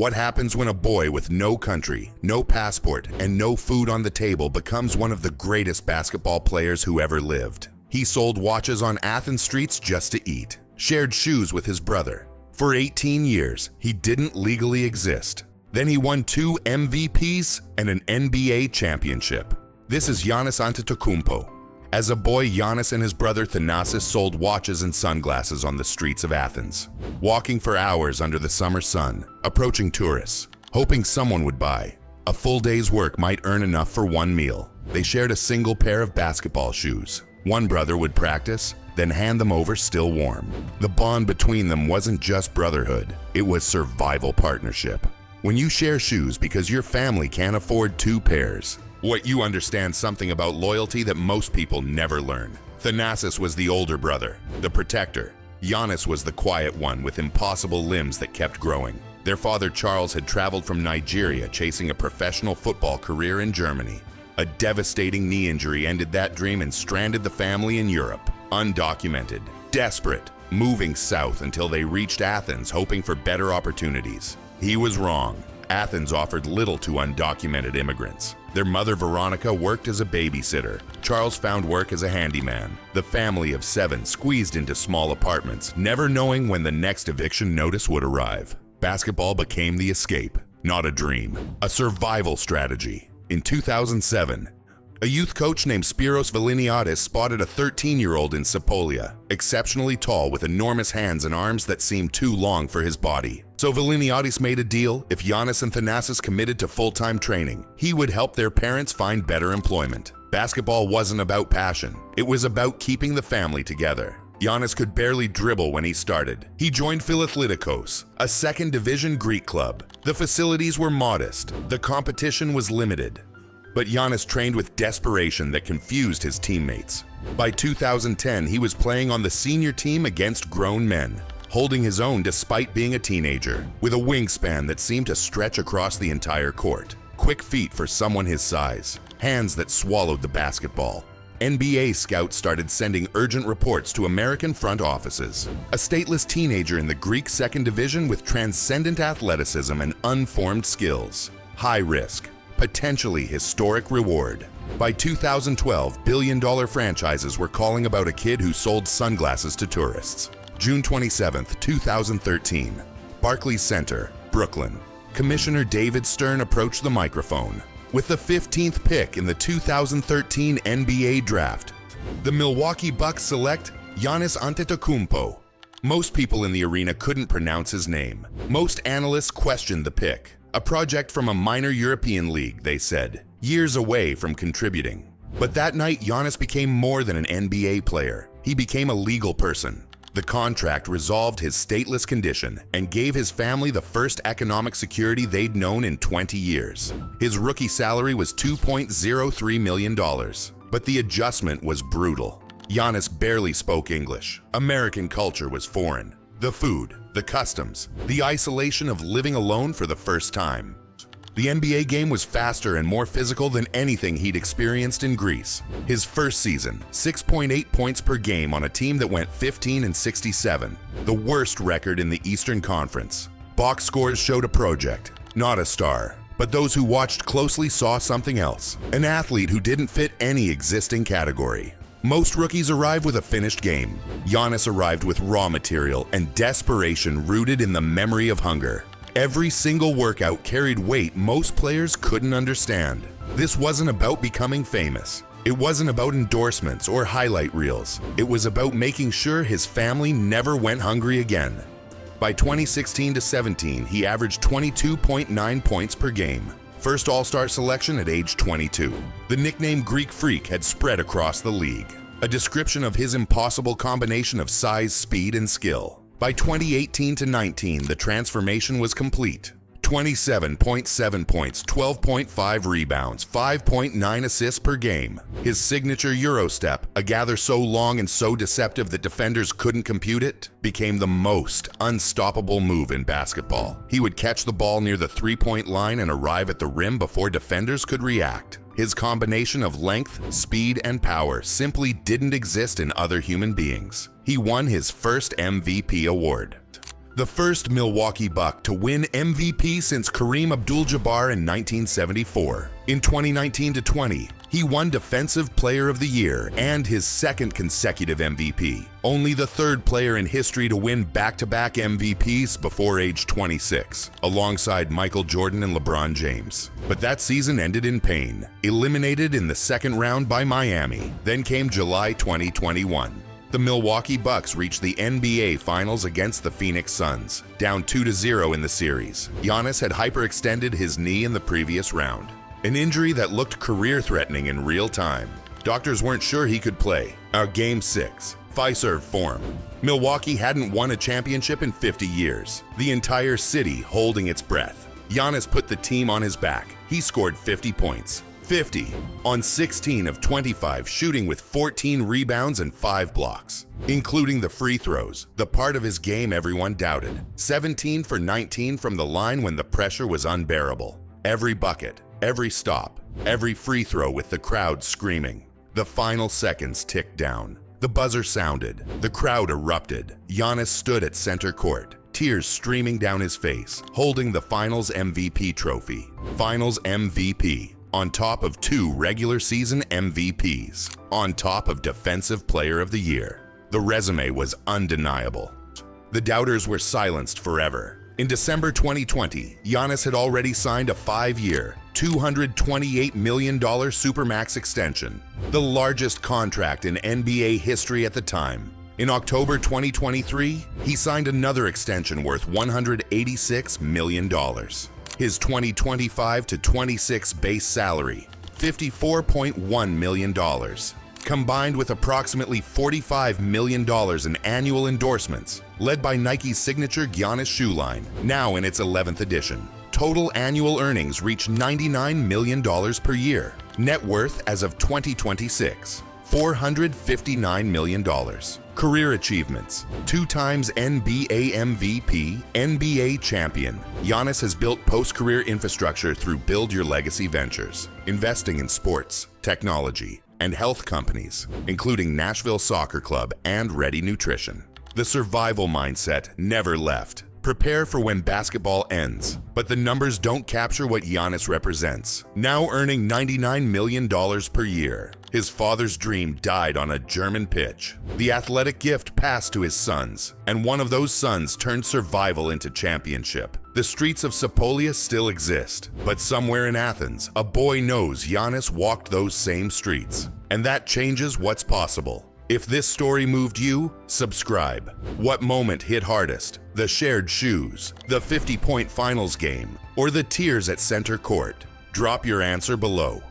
What happens when a boy with no country, no passport, and no food on the table becomes one of the greatest basketball players who ever lived? He sold watches on Athens streets just to eat, shared shoes with his brother. For 18 years, he didn't legally exist. Then he won 2 MVPs and an NBA championship. This is Giannis Antetokounmpo. As a boy, Giannis and his brother Thanasis sold watches and sunglasses on the streets of Athens, walking for hours under the summer sun, approaching tourists, hoping someone would buy. A full day's work might earn enough for one meal. They shared a single pair of basketball shoes. One brother would practice, then hand them over still warm. The bond between them wasn't just brotherhood, it was survival partnership. When you share shoes because your family can't afford 2 pairs, what you understand something about loyalty that most people never learn. Thanasis was the older brother, the protector. Giannis was the quiet one with impossible limbs that kept growing. Their father Charles had traveled from Nigeria chasing a professional football career in Germany. A devastating knee injury ended that dream and stranded the family in Europe, undocumented, desperate, moving south until they reached Athens hoping for better opportunities. He was wrong. Athens offered little to undocumented immigrants. Their mother Veronica worked as a babysitter. Charles found work as a handyman. The family of 7 squeezed into small apartments, never knowing when the next eviction notice would arrive. Basketball became the escape, not a dream, a survival strategy. In 2007, a youth coach named Spiros Viliniadis spotted a 13-year-old in Sepolia, exceptionally tall with enormous hands and arms that seemed too long for his body. So Viliniadis made a deal: if Giannis and Thanasis committed to full-time training, he would help their parents find better employment. Basketball wasn't about passion, it was about keeping the family together. Giannis could barely dribble when he started. He joined Philathletikos, a second-division Greek club. The facilities were modest, the competition was limited. But Giannis trained with desperation that confused his teammates. By 2010, he was playing on the senior team against grown men, holding his own despite being a teenager, with a wingspan that seemed to stretch across the entire court. Quick feet for someone his size, hands that swallowed the basketball. NBA scouts started sending urgent reports to American front offices. A stateless teenager in the Greek second division with transcendent athleticism and unformed skills. High risk, potentially historic reward. By 2012, billion-dollar franchises were calling about a kid who sold sunglasses to tourists. June 27, 2013, Barclays Center, Brooklyn. Commissioner David Stern approached the microphone. With the 15th pick in the 2013 NBA draft, the Milwaukee Bucks select Giannis Antetokounmpo. Most people in the arena couldn't pronounce his name. Most analysts questioned the pick. A project from a minor European league, they said, years away from contributing. But that night, Giannis became more than an NBA player. He became a legal person. The contract resolved his stateless condition and gave his family the first economic security they'd known in 20 years. His rookie salary was $2.03 million, but the adjustment was brutal. Giannis barely spoke English. American culture was foreign. The food, the customs, the isolation of living alone for the first time. The NBA game was faster and more physical than anything he'd experienced in Greece. His first season, 6.8 points per game on a team that went 15-67, the worst record in the Eastern Conference. Box scores showed a project, not a star. But those who watched closely saw something else, an athlete who didn't fit any existing category. Most rookies arrive with a finished game. Giannis arrived with raw material and desperation rooted in the memory of hunger. Every single workout carried weight most players couldn't understand. This wasn't about becoming famous. It wasn't about endorsements or highlight reels. It was about making sure his family never went hungry again. By 2016-17, he averaged 22.9 points per game. First All-Star selection at age 22. The nickname Greek Freak had spread across the league, a description of his impossible combination of size, speed, and skill. By 2018-19, the transformation was complete. 27.7 points, 12.5 rebounds, 5.9 assists per game. His signature Euro step, a gather so long and so deceptive that defenders couldn't compute it, became the most unstoppable move in basketball. He would catch the ball near the three-point line and arrive at the rim before defenders could react. His combination of length, speed, and power simply didn't exist in other human beings. He won his first MVP award. the first Milwaukee Buck to win MVP since Kareem Abdul-Jabbar in 1974. In 2019-20, he won Defensive Player of the Year and his second consecutive MVP, only the third player in history to win back-to-back MVPs before age 26, alongside Michael Jordan and LeBron James. But that season ended in pain, eliminated in the second round by Miami. Then came July 2021. The Milwaukee Bucks reached the NBA Finals against the Phoenix Suns, down 2-0 in the series. Giannis had hyperextended his knee in the previous round, an injury that looked career-threatening in real time. Doctors weren't sure he could play. Game 6, Fiserv Forum. Milwaukee hadn't won a championship in 50 years, the entire city holding its breath. Giannis put the team on his back. He scored 50 points. 50 on 16 of 25, shooting with 14 rebounds and 5 blocks, including the free throws, the part of his game everyone doubted. 17 for 19 from the line when the pressure was unbearable. Every bucket, every stop, every free throw with the crowd screaming. The final seconds ticked down. The buzzer sounded. The crowd erupted. Giannis stood at center court, tears streaming down his face, holding the Finals MVP trophy. Finals MVP. On top of 2 regular season MVPs, on top of Defensive Player of the Year. The resume was undeniable. The doubters were silenced forever. In December 2020, Giannis had already signed a 5-year, $228 million Supermax extension, the largest contract in NBA history at the time. In October 2023, he signed another extension worth $186 million. His 2025-26 base salary, $54.1 million, combined with approximately $45 million in annual endorsements, led by Nike's signature Giannis shoe line, now in its 11th edition. Total annual earnings reach $99 million per year. Net worth as of 2026, $459 million. Career achievements: 2 times NBA MVP, NBA champion. Giannis has built post-career infrastructure through Build Your Legacy Ventures, investing in sports, technology, and health companies, including Nashville Soccer Club and Ready Nutrition. The survival mindset never left. Prepare for when basketball ends, but the numbers don't capture what Giannis represents. Now earning $99 million per year. His father's dream died on a German pitch. The athletic gift passed to his sons, and one of those sons turned survival into championship. The streets of Sepolia still exist, but somewhere in Athens, a boy knows Giannis walked those same streets, and that changes what's possible. If this story moved you, subscribe. What moment hit hardest? The shared shoes, the 50-point finals game, or the tears at center court? Drop your answer below.